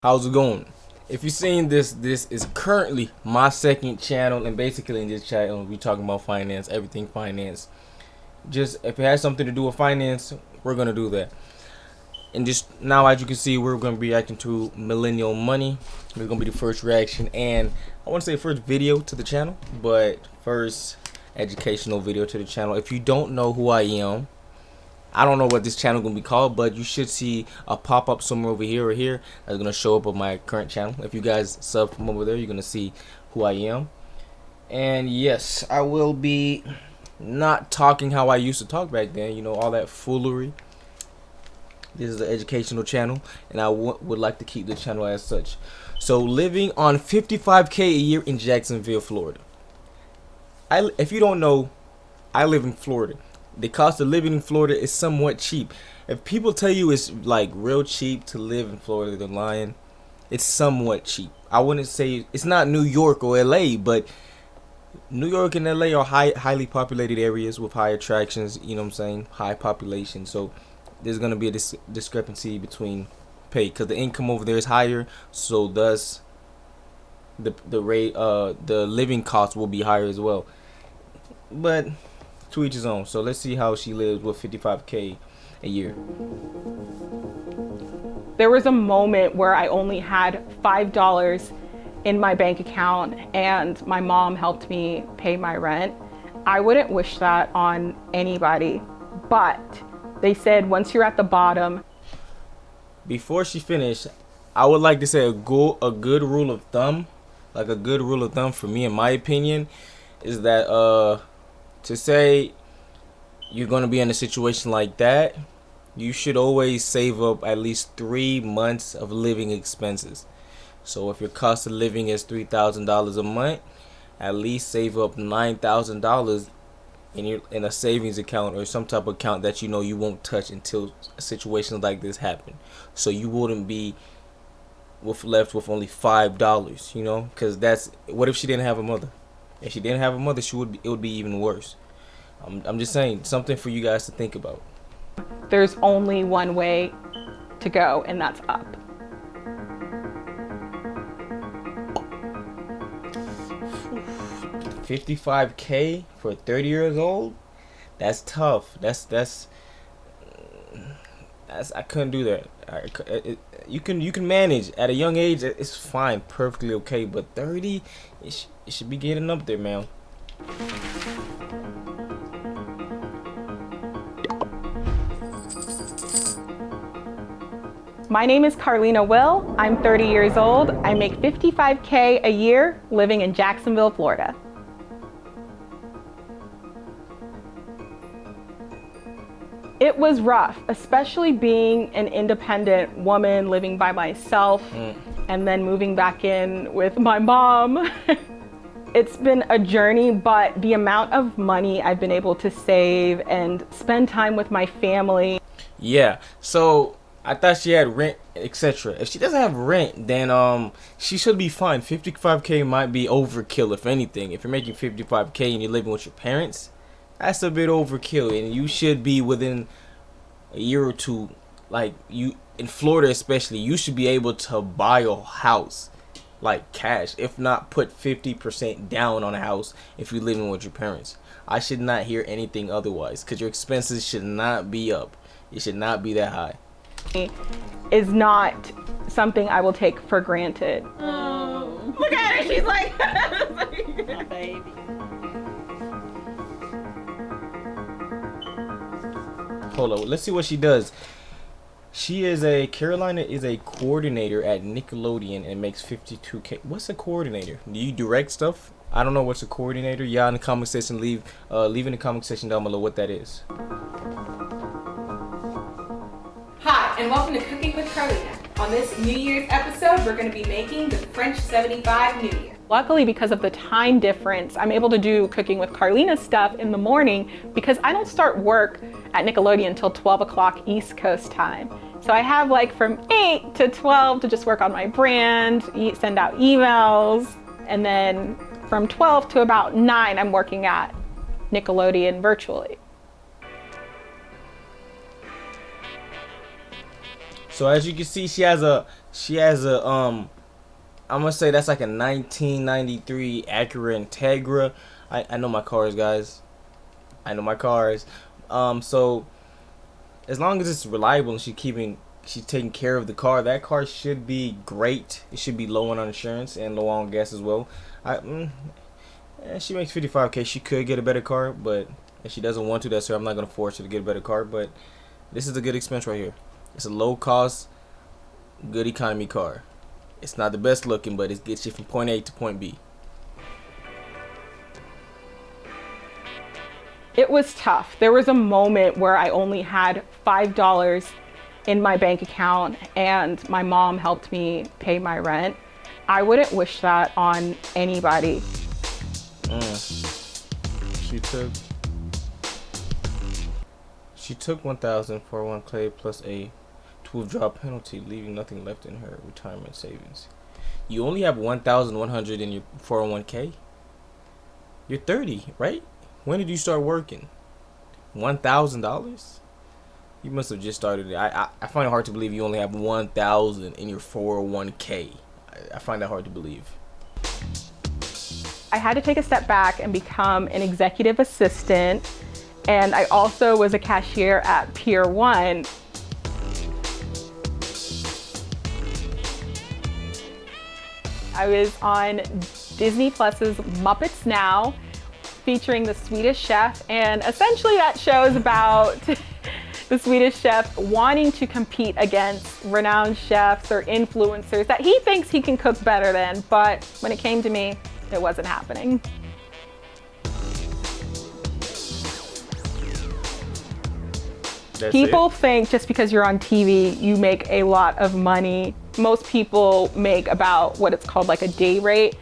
How's it going? If you're seeing this is currently my second channel, and basically in this channel we talking about finance, everything finance. Just if it has something to do with finance, we're gonna do that. And just now, as you can see, we're gonna be reacting to Millennial Money. We're gonna be the first reaction, and I want to say first video to the channel, but first educational video to the channel. If you don't know who I am, I don't know what this channel gonna be called, but you should see a pop-up somewhere over here or here that's gonna show up on my current channel. If you guys sub from over there, you're gonna see who I am. And yes, I will be not talking how I used to talk back then, you know, all that foolery. This is an educational channel, and I would like to keep the channel as such. So, living on $55K a year in Jacksonville, Florida. If you don't know, I live in Florida. The cost of living in Florida is somewhat cheap. If people tell you it's like real cheap to live in Florida, they're lying. It's somewhat cheap. I wouldn't say it's not New York or LA, but New York and LA are highly populated areas with high attractions, you know what I'm saying, high population. So there's going to be a discrepancy between pay, because the income over there is higher, so thus the rate the living cost will be higher as well. But to each his own. So let's see how she lives with 55K a year. There was a moment where I only had $5 in my bank account and my mom helped me pay my rent. I wouldn't wish that on anybody, but they said once you're at the bottom. Before she finished, I would like to say a good rule of thumb, like a good rule of thumb for me, in my opinion, is that to say you're going to be in a situation like that, you should always save up at least 3 months of living expenses. So if your cost of living is $3,000 a month, at least save up $9,000 in a savings account or some type of account that you know you won't touch until situations like this happen. So you wouldn't be left with only $5, you know, because that's what if she didn't have a mother? If she didn't have a mother, it would be even worse. I'm just saying, something for you guys to think about. There's only one way to go, and that's up. $55K for 30 years old? That's tough. That's I couldn't do that. You can manage at a young age. It's fine, perfectly okay. But 30, it should be getting up there, man. My name is Carlina Will. I'm 30 years old. I make $55K a year living in Jacksonville, Florida. It was rough, especially being an independent woman living by myself and then moving back in with my mom. It's been a journey, but the amount of money I've been able to save and spend time with my family. Yeah, so I thought she had rent, etc. If she doesn't have rent, then she should be fine. 55K might be overkill, if anything. If you're making 55K and you're living with your parents, that's a bit overkill, and you should be within a year or two, like you in Florida especially, you should be able to buy a house like cash, if not put 50% down on a house if you're living with your parents. I should not hear anything otherwise, because your expenses should not be up. It should not be that high. Is not something I will take for granted. Oh. Look at her, she's like My baby. Hold on, let's see what she does. Carolina is a coordinator at Nickelodeon and makes 52K. What's a coordinator? Do you direct stuff? I don't know what's a coordinator. Y'all in the comment section, leave in the comment section down below what that is. Hi, and welcome to Cooking with Carlina. On this New Year's episode, we're going to be making the French 75 New Year. Luckily, because of the time difference, I'm able to do Cooking with Carlina stuff in the morning because I don't start work at Nickelodeon until 12 o'clock East Coast time. So I have like from 8 to 12 to just work on my brand, send out emails, and then from 12 to about 9, I'm working at Nickelodeon virtually. So as you can see, she has a She has a I'm gonna say that's like a 1993 Acura Integra. I know my cars, guys. I know my cars. So as long as it's reliable and she's taking care of the car, that car should be great. It should be low on insurance and low on gas as well. She makes 55K. She could get a better car, but if she doesn't want to, that's her. I'm not gonna force her to get a better car. But this is a good expense right here. It's a low cost, good economy car. It's not the best looking, but it gets you from point A to point B. It was tough. There was a moment where I only had $5 in my bank account and my mom helped me pay my rent. I wouldn't wish that on anybody. She took 1,000 for 1K plus a 12-drop penalty, leaving nothing left in her retirement savings. You only have 1,100 in your 401K. You're 30, right? When did you start working? $1,000? You must have just started it. I find it hard to believe you only have 1,000 in your 401K. I find that hard to believe. I had to take a step back and become an executive assistant, and I also was a cashier at Pier 1. I was on Disney Plus's Muppets Now, featuring the Swedish Chef, and essentially that show is about the Swedish Chef wanting to compete against renowned chefs or influencers that he thinks he can cook better than, but when it came to me, it wasn't happening. People think just because you're on TV, you make a lot of money. Most people make about what it's called like a day rate.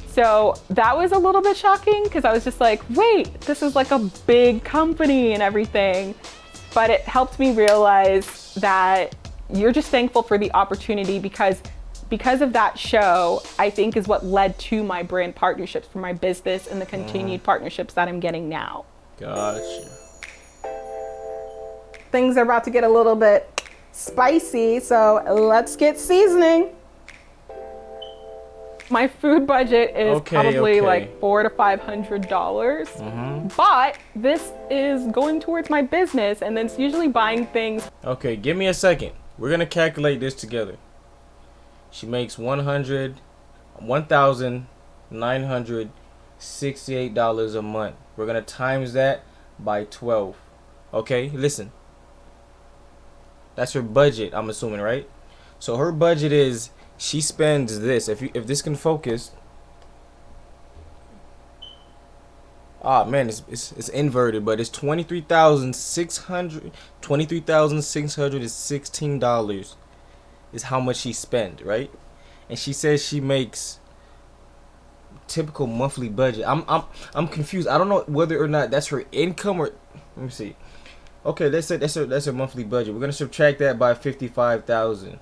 So that was a little bit shocking because I was just like, wait, this is like a big company and everything. But it helped me realize that you're just thankful for the opportunity because of that show, I think is what led to my brand partnerships for my business and the continued partnerships that I'm getting now. Gotcha. Things are about to get a little bit spicy, so let's get seasoning. My food budget is probably like $400 to $500, but this is going towards my business, and then it's usually buying things. Okay, give me a second. We're gonna calculate this together. She makes $1,968 a month. We're gonna times that by 12. Okay, listen. That's her budget, I'm assuming, right? So her budget is, she spends this. If this can focus. Ah man, it's inverted, but it's $23,616 is how much she spent, right? And she says she makes typical monthly budget. I'm confused. I don't know whether or not that's her income or let me see. Okay, let's say that's her monthly budget. We're gonna subtract that by 55,000.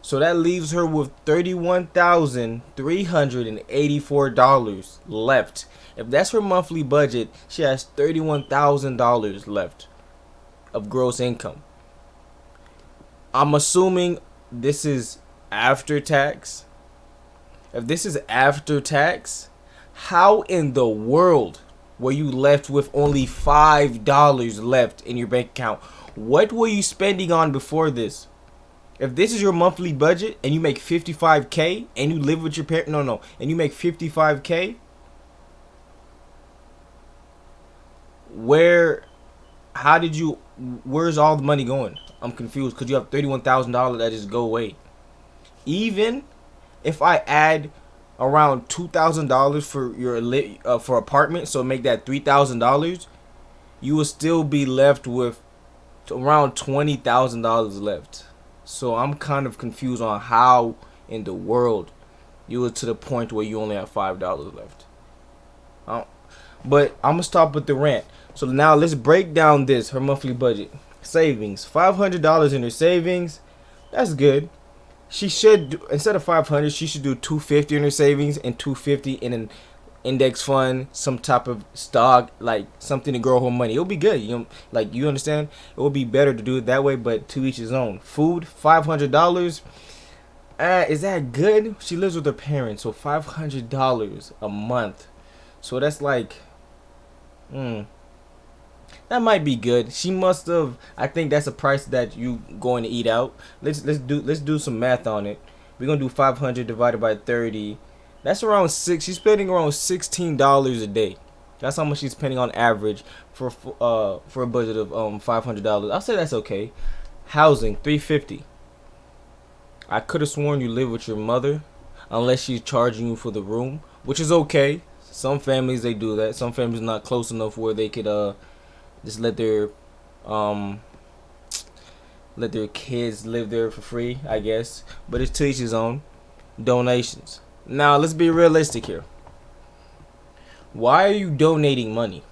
So that leaves her with $31,384 left. If that's her monthly budget, she has $31,000 left of gross income. I'm assuming this is after tax. If this is after tax, how in the world were you left with only $5 left in your bank account? What were you spending on before this? If this is your monthly budget and you make 55K and you live with your parent, and you make 55K, where's all the money going? I'm confused because you have $31,000 that just go away. Even if I add around $2,000 for your for apartment, so make that $3,000, you will still be left with around $20,000 left. So I'm kind of confused on how in the world you were to the point where you only have $5 left. But I'm gonna stop with the rant. So now let's break down her monthly budget. Savings, $500 in her savings. That's good. She should do, instead of $500, she should do $250 in her savings and $250 in index fund, some type of stock, like something to grow her money. It'll be good. You know, like, you understand? It would be better to do it that way, but to each his own. Food, $500. Is that good? She lives with her parents, so $500 a month. So that's like, that might be good. She must have. I think that's a price that you going to eat out. Let's do some math on it. We're gonna do 500 divided by 30. That's around six. She's spending around $16 a day. That's how much she's spending on average for a budget of $500. I'll say that's okay. Housing, $350. I could have sworn you live with your mother, unless she's charging you for the room, which is okay. Some families, they do that. Some families not close enough where they could just let their kids live there for free, I guess. But it's to each his own. Donations. Now let's be realistic here. Why are you donating money?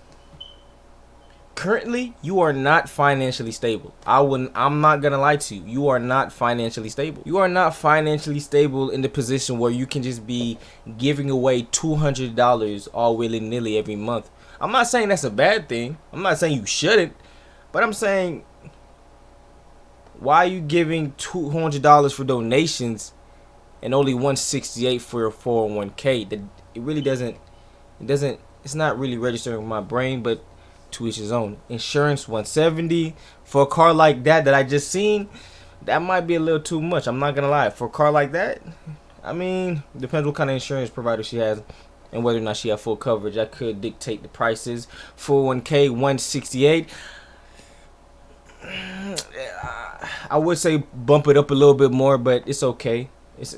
Currently, you are not financially stable. I'm not gonna lie to you. You are not financially stable. You are not financially stable in the position where you can just be giving away $200 all willy-nilly every month. I'm not saying that's a bad thing. I'm not saying you shouldn't. But I'm saying, why are you giving $200 for donations and only $168 for your 401k? It really doesn't. It's not really registering in my brain, but to each his own. Insurance, $170 for a car like that I just seen. That might be a little too much. I'm not gonna lie. For a car like that, I mean, depends what kind of insurance provider she has and whether or not she have full coverage. That could dictate the prices. 401k, $168. I would say bump it up a little bit more, but it's okay.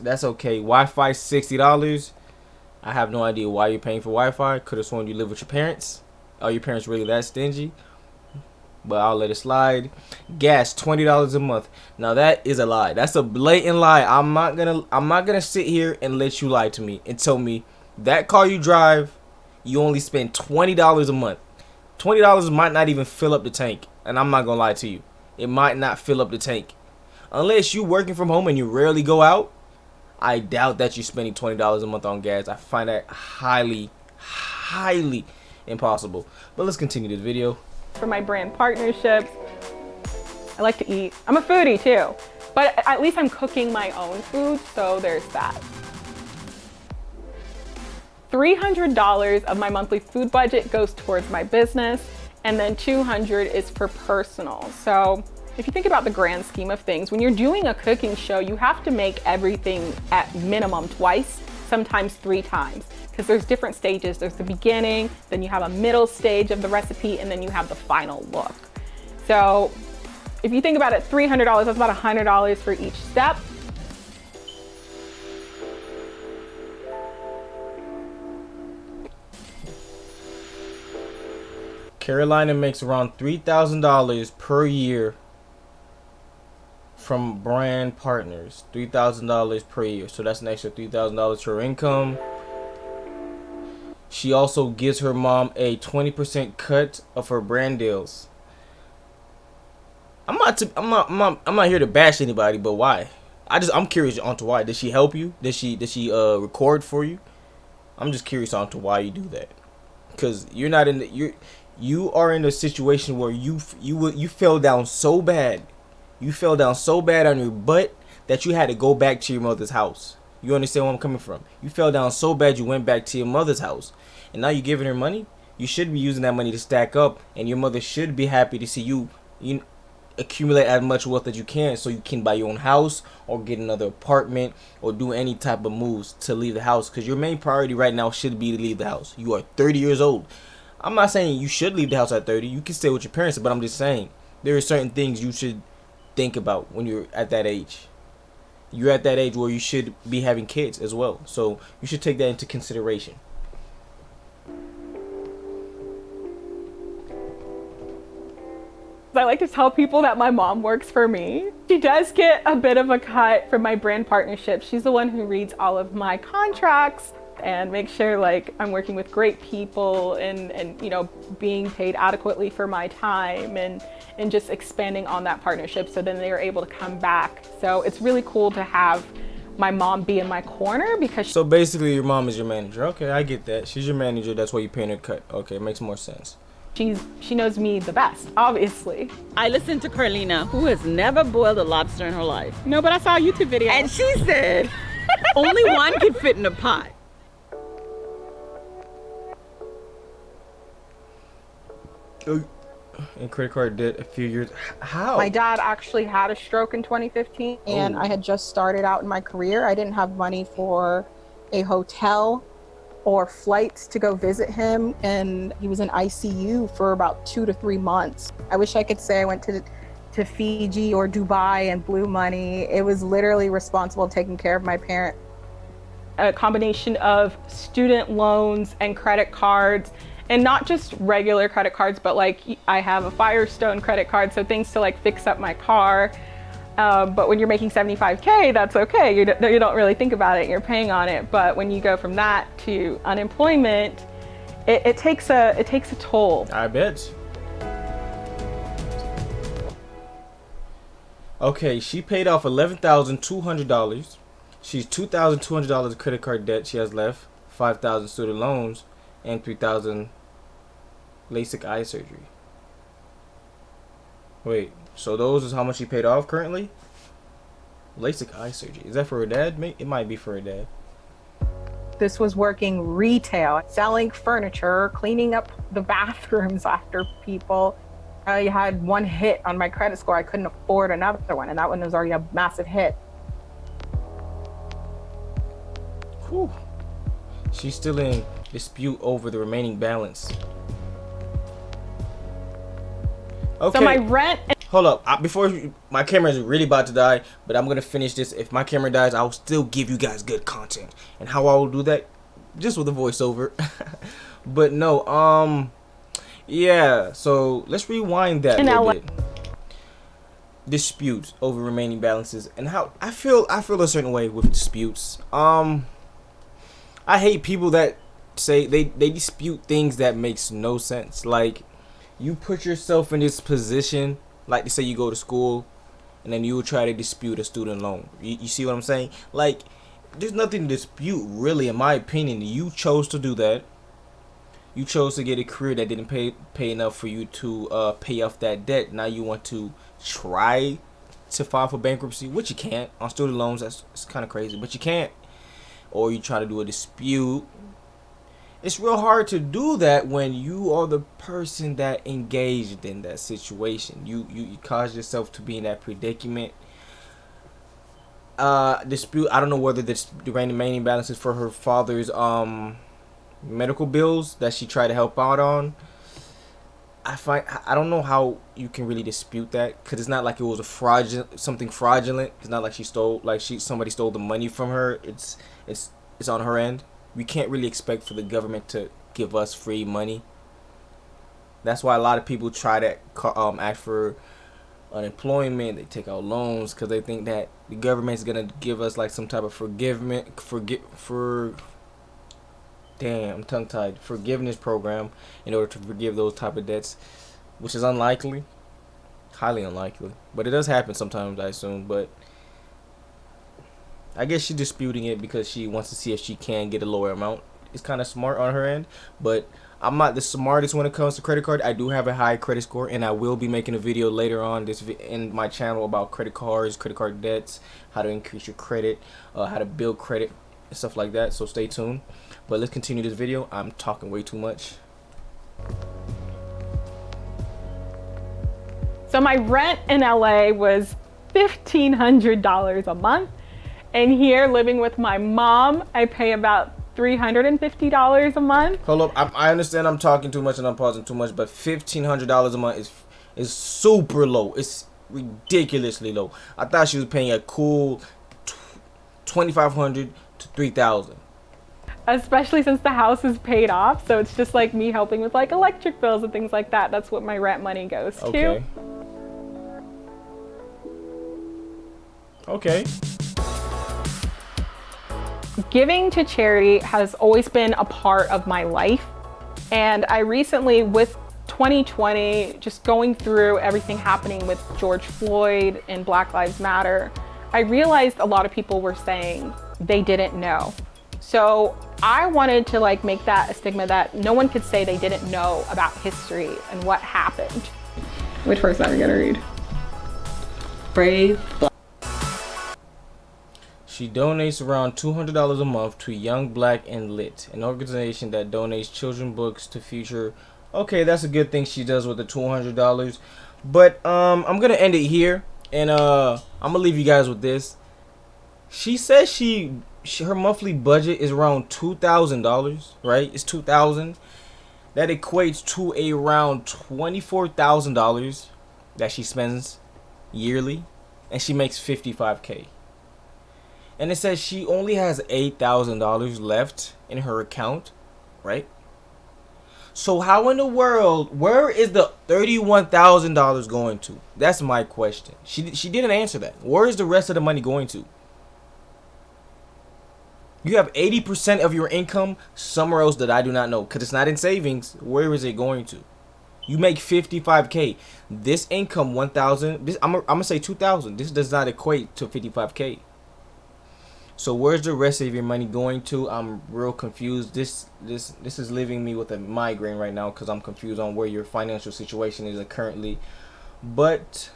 That's okay. Wi-Fi, $60. I have no idea why you're paying for Wi-Fi. Could have sworn you live with your parents. Are your parents really that stingy? But I'll let it slide. Gas, $20 a month. Now that is a lie. That's a blatant lie. I'm not gonna sit here and let you lie to me and tell me that car you drive, you only spend $20 a month. $20 might not even fill up the tank. And I'm not gonna lie to you. It might not fill up the tank. Unless you working from home and you rarely go out, I doubt that you're spending $20 a month on gas. I find that highly impossible. But let's continue this video. For my brand partnerships, I like to eat. I'm a foodie too, but at least I'm cooking my own food, so there's that. $300 of my monthly food budget goes towards my business, and then $200 is for personal. So if you think about the grand scheme of things, when you're doing a cooking show, you have to make everything at minimum twice, sometimes 3 times, because there's different stages. There's the beginning, then you have a middle stage of the recipe, and then you have the final look. So if you think about it, $300, that's about $100 for each step. Carolina makes around $3,000 per year from brand partners. $3,000 per year. So that's an extra $3,000 to her income. She also gives her mom a 20% cut of her brand deals. I'm not here to bash anybody, but why? I'm curious onto why. Did she help you? Did she record for you? I'm just curious onto why you do that. Because you're not in the you are in a situation where you fell down so bad. You fell down so bad on your butt that you had to go back to your mother's house. You understand where I'm coming from? You fell down so bad you went back to your mother's house. And now you're giving her money? You should be using that money to stack up, and your mother should be happy to see you accumulate as much wealth as you can so you can buy your own house or get another apartment or do any type of moves to leave the house, because your main priority right now should be to leave the house. You are 30 years old. I'm not saying you should leave the house at 30. You can stay with your parents, but I'm just saying there are certain things you should think about when you're at that age. You're at that age where you should be having kids as well. So you should take that into consideration. I like to tell people that my mom works for me. She does get a bit of a cut from my brand partnership. She's the one who reads all of my contracts and makes sure like I'm working with great people and you know, being paid adequately for my time and just expanding on that partnership, so then they are able to come back. So it's really cool to have my mom be in my corner because So basically, your mom is your manager. Okay, I get that. She's your manager. That's why you're paying her cut. Okay, it makes more sense. she knows me the best, obviously. I listened to Carlina, who has never boiled a lobster in her life. No, but I saw a YouTube video. And she said, only one can fit in a pot. And credit card debt a few years. How? My dad actually had a stroke in 2015, and I had just started out in my career. I didn't have money for a hotel or flights to go visit him, and he was in ICU for about 2 to 3 months. I wish I could say I went to Fiji or Dubai and blew money. It was literally responsible taking care of my parent. A combination of student loans and credit cards, and not just regular credit cards, but like I have a Firestone credit card, so things to like fix up my car. But when you're making $75K, that's okay. You don't really think about it. You're paying on it. But when you go from that to unemployment, it takes a toll. I bet. Okay, she paid off $11,200. She's $2,200 credit card debt she has left, $5,000 student loans, and $3,000 LASIK eye surgery. Wait, so those is how much she paid off currently? LASIK eye surgery. Is that for her dad? It might be for her dad. This was working retail, selling furniture, cleaning up the bathrooms after people. I had one hit on my credit score. I couldn't afford another one, and that one was already a massive hit. Whew. She's still in dispute over the remaining balance. Okay. So my rent. Hold up. My camera is really about to die, but I'm gonna finish this. If my camera dies, I will still give you guys good content. And how I will do that, just with a voiceover. But no, yeah. So let's rewind that a little bit. Disputes over remaining balances, and how I feel a certain way with disputes. I hate people that say they dispute things that makes no sense. Like, you put yourself in this position, like to say you go to school and then you will try to dispute a student loan. You see what I'm saying? Like, there's nothing to dispute, really, in my opinion. You chose to do that. You chose to get a career that didn't pay enough for you to pay off that debt. Now you want to try to file for bankruptcy, which you can't on student loans. It's kind of crazy, but you can't. Or you try to do a dispute. It's real hard to do that when you are the person that engaged in that situation. You caused yourself to be in that predicament. Dispute. I don't know whether the remaining balance is for her father's medical bills that she tried to help out on. I don't know how you can really dispute that, because it's not like it was something fraudulent. It's not like somebody stole the money from her. It's on her end. We can't really expect for the government to give us free money. That's why a lot of people try to ask for unemployment. They take out loans because they think that the government's gonna give us like some type of forgiveness program in order to forgive those type of debts, which is unlikely, highly unlikely. But it does happen sometimes, I assume. But I guess she's disputing it because she wants to see if she can get a lower amount. It's kind of smart on her end, but I'm not the smartest when it comes to credit card. I do have a high credit score, and I will be making a video later on in my channel about credit cards, credit card debts, how to increase your credit, how to build credit, and stuff like that. So stay tuned. But let's continue this video. I'm talking way too much. So my rent in LA was $1,500 a month. And here, living with my mom, I pay about $350 a month. Hold up. I understand I'm talking too much and I'm pausing too much, but $1,500 a month is super low. It's ridiculously low. I thought she was paying a cool $2,500 to $3,000. Especially since the house is paid off, so it's just like me helping with like electric bills and things like that. That's what my rent money goes to. Okay. Giving to charity has always been a part of my life. And I recently, with 2020, just going through everything happening with George Floyd and Black Lives Matter, I realized a lot of people were saying they didn't know. So I wanted to like make that a stigma that no one could say they didn't know about history and what happened. Which verse are we gonna read? Brave. She donates around $200 a month to Young Black and Lit, an organization that donates children books to future. Okay, that's a good thing she does with the $200. But I'm gonna end it here, and I'm gonna leave you guys with this. She says her monthly budget is around $2,000, right? It's $2,000. That equates to around $24,000 that she spends yearly, and she makes $55K. And it says she only has $8,000 left in her account, right? So how in the world, where is the $31,000 going to? That's my question. She didn't answer that. Where is the rest of the money going to? You have 80% of your income somewhere else that I do not know, because it's not in savings. Where is it going to? You make $55K. This income, $1,000. I'm gonna say $2,000. This does not equate to $55K. So where's the rest of your money going to? I'm real confused. This is leaving me with a migraine right now because I'm confused on where your financial situation is currently. But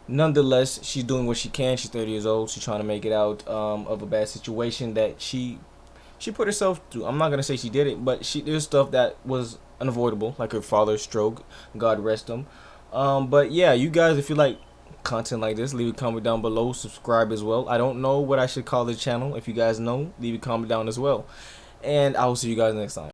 nonetheless, she's doing what she can. She's 30 years old. She's trying to make it out of a bad situation that she put herself through. I'm not gonna say she did it, but there's stuff that was unavoidable, like her father's stroke. God rest him. But yeah, you guys, if you like content like this, leave a comment down below. Subscribe as well. I don't know what I should call the channel. If you guys know, leave a comment down as well, and I will see you guys next time.